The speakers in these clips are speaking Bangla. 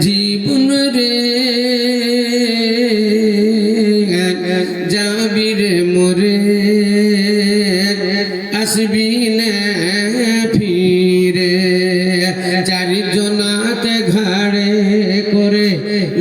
জীবন রে যাবি রে মোরে আসবি না ফিরে চারিজনাতে ঘাড়ে করে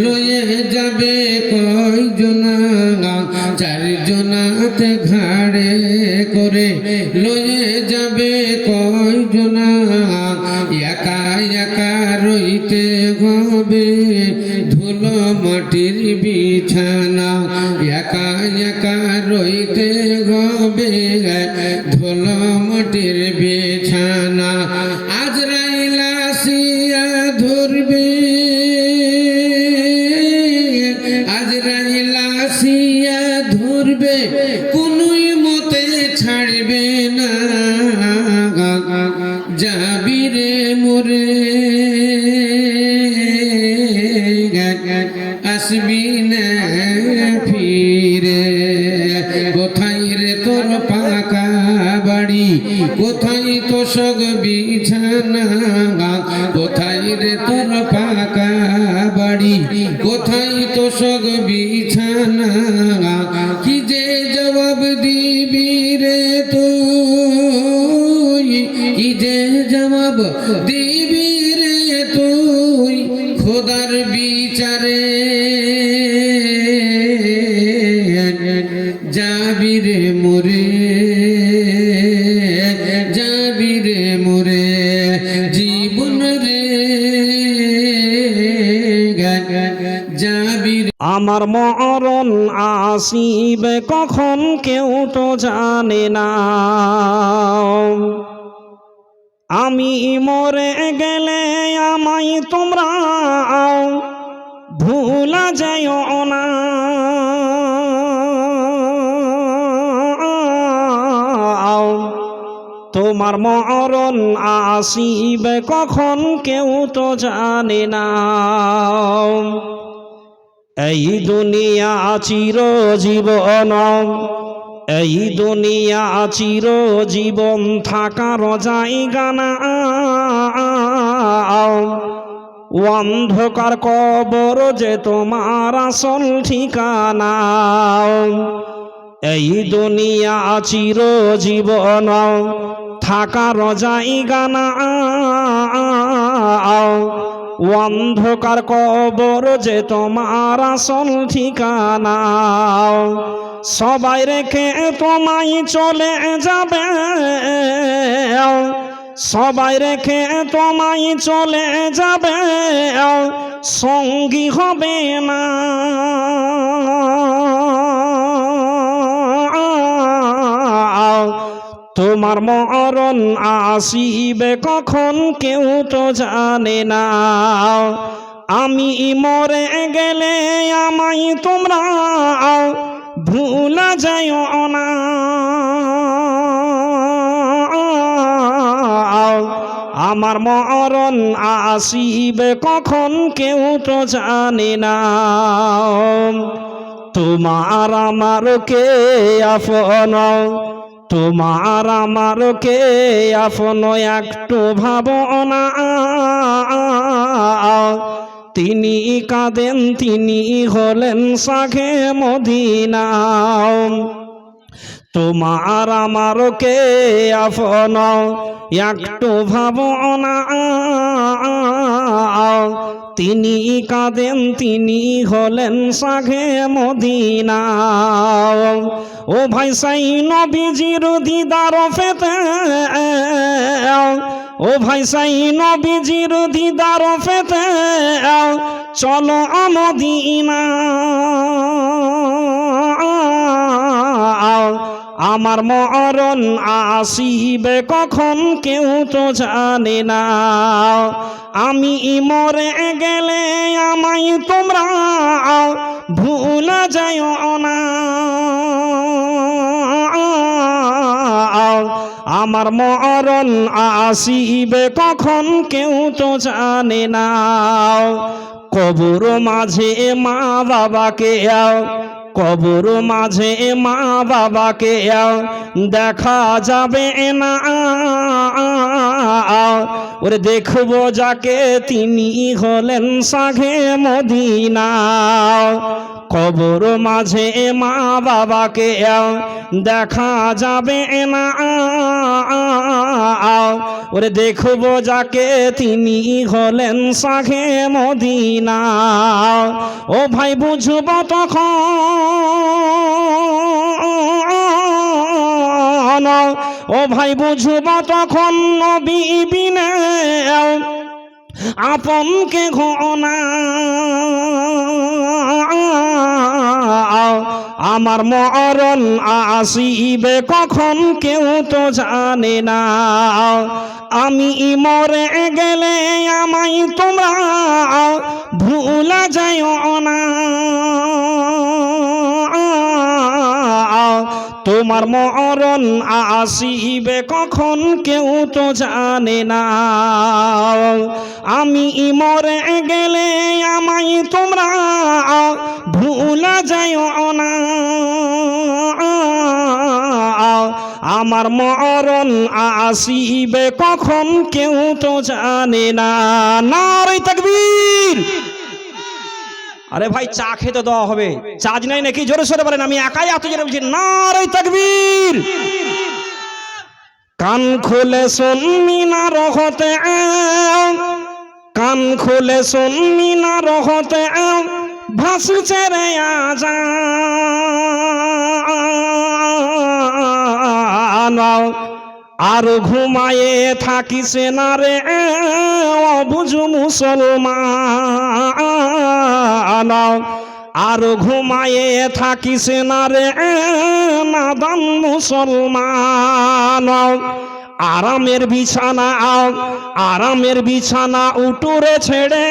লয়ে যাবে কয়জনা চারিজনাতে ঘাড়ে করে লয়ে যাবে কয়জনা একা একা রইতে হবে ধুলো মাটির বিছানা একা একা রইতে হবে ধুলো মাটির বিছানা আজরাইল আসিয়া ধরবে আজরাইল আসিয়া ধরবে কোনই মতে ছাড়বে না যাবি রে মোরে আসবি না ফিরে কোথায় রে তোর পাকা বাড়ি কোথায় তো সগ বিছানা কোথায় রে তোর পাকা বাড়ি কোথায় তো সগ বিছানা কি যে জবাব দিবি রে তুই কি যে জবাব দিবি রে তুই খোদার বিচারে যাবি রে মোরে যাবি রে মোরে জীবন রে যাবি আমার মরণ আসিবে কখন কেউ তো জানে না আমি মরে গেলে আমায় তোমরা ভুলা যাইও না তোমার মরণ আসিবে কখন কেউ তো জানে না এই দুনিয়া চিরজীবন এই দুনিয়া চিরজীবন থাকার জায়গা না অন্ধকার কবর যে তোমার আসল ঠিকানা এই দুনিয়া চিরজীবন থাকার জায়গা না অন্ধকার কবর যে তোমার আসল ঠিকানা সবাই রেখে তোমায় চলে যাবে সবাই রেখে তোমায় চলে যাবে সঙ্গী হবে না তোমার মরণ আসিবে কখন কেউ তো জানে না আমি মরে গেলে আমায় তোমরা ভুলা যাইও না আমার মরণ আসিবে কখন কেউ তো জানে না তোমার আমার কে আপন তোমার আমার কে আপন একটু ভাবনা তিনি কাঁদেন তিনি হলেন শাখে মদিনা তোমার আমার কে আপন একটু ভাবনা তিনি কাঁদেন তিনি হলেন শাখে মদিনা ও ভাই সাই নবীজির দিদার পেতে ও ভাই সাই নবীজির দিদার পেতে চলো মদিনা আমার মরণ আসিবে কখন কেউ তো জানে না আমি মরে গেলে আমায় তোমরা ভুলা যাইও না আমার মরণ আসিবে কখন কেউ তো জানে না কবর মাঝে মা বাবাকে কবর মাঝে মা বাবাকে দেখা যাবে না ওরে দেখবো যাকে তিনি হলেন সাঘে মদিনা কবর মাঝে মা বাবাকে দেখা যাবে না ওরে দেখবো যাকে তিনি হলেন সাঘে মদিনা ও ভাই বুঝবো তখন ও ভাই বুঝবো তখন নবী বিনে আপনকে ঘনা আমার মরণ আসিবে কখন কেউ তো জানে না আমি মরে গেলে আমায় তোমরা ভুলা যাইও না তোমার মরণ আসিবে কখন কেউ তো জানে না আমি মরে গেলে আমায় তোমরা ভুলা যাইও না আমার মরণ আসিবে কখন কেউ তো জানে না নারে তাকবীর আরে ভাই চা খেতে দেওয়া হবে চার্জ নাই নাকি জোরে সোরে বলেন আমি একাই এত জোরে বলছি নারে তাকবীর কান খুলে শুনবি না রহতে কান খুলে শুনবি না রহতে ভাসছে রে আজান আর ঘুমায়ে থাকিস না রে অবুঝ মুসলমান আর ঘুমায়ে থাকিস না রে নাদান মুসলমান আরামের বিছানা উটুরে ছেড়ে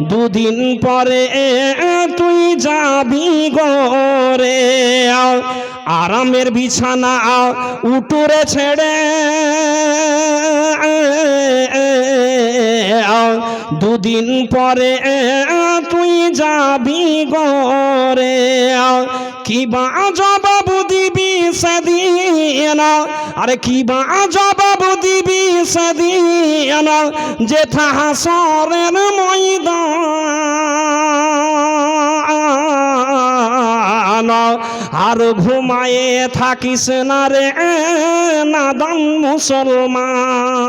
দুদিন পরে তুই যাবি গরে আরামের বিছানা উটুরে ছেড়ে দুদিন পরে তুই যাবি গরে কিবা জবাব দিবি সেদিন আরে কিবা জবাব দিবি সেদিন যেথা হাসরের ময়দান আর ঘুমায়ে থাকিস না রে নাদান মুসলমান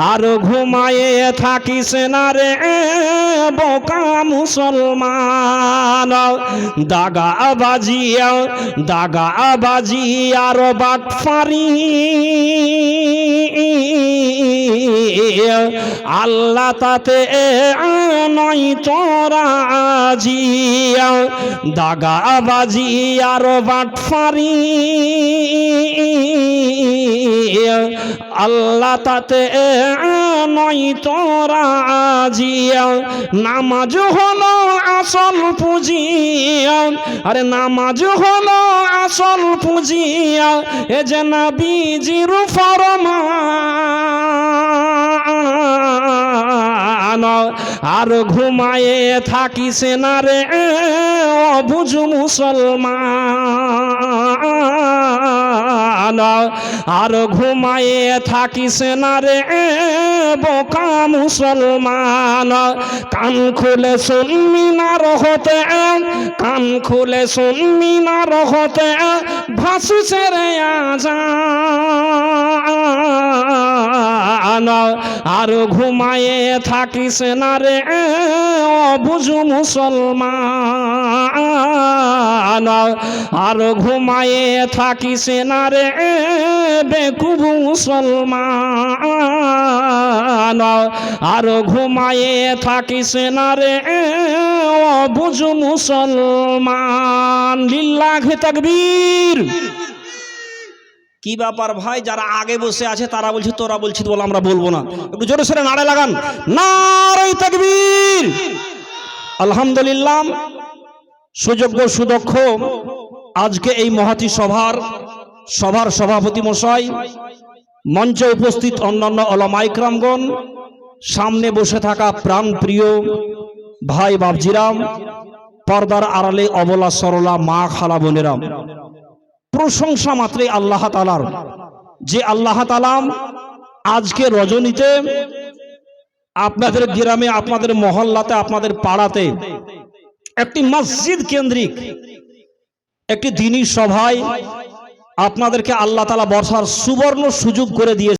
আর ঘুমায়ে থাকিস না রে বোকা মুসলমান দাগাবাজি আর বাটফারি আল্লাহ তাতে নয় তোরা জিয়া দাগাবাজি আর বাটফারি আল্লাহ তাতে নয় তোরা জিয়া নামাজ হলো আসল পুঁজি আরে নামাজ হলো আসল পুঁজি এ যে নবীজির ফরমান আর ঘুমায়ে থাকিস না রে অবুঝ মুসলমান আর ঘুমায়ে থাকিস না রে বোকা মুসলমান কান খুলে শুনবি না রহতে কান খুলে শুনবি না রহতে ভাসছে রে আজান আর ঘুমায়ে থাকিস না রে অবুঝ মুসলমান আর ঘুমায়ে থাকিস না রে বেকুব মুসলমান আর ঘুমায়ে থাকিস না রে অবুঝ মুসলমান লিল্লাহি তাকবীর কি ব্যাপার ভাই যারা আগে বসে আছে তারা বলছে তোরা বলছিস বলে আমরা বলবো না একটু জোরে সোরে নারে লাগান নারে তাকবীর আলহামদুলিল্লাহ সুযোগ্য সুদক্ষ আজকে এই মহতী সভার সভাপতি মশাই মঞ্চে উপস্থিত অন্যান্য ওলামা ইকরামগণ সামনে বসে থাকা প্রাণ প্রিয় ভাই বাপজিরাম পর্দার আড়ালে অবলা সরলা মা খালা বোনেরাম প্রশংসা মাত্রই আল্লাহ তাআলার, যে আল্লাহ তাআলা আজকে রজনীতে আপনাদের গ্রামে, আপনাদের মহল্লাতে, আপনাদের পাড়াতে একটি মসজিদ কেন্দ্রিক একটি দ্বীনি সভায় আপনাদেরকে আল্লাহ তাআলা বসার সুবর্ণ সুযোগ করে দিয়েছে।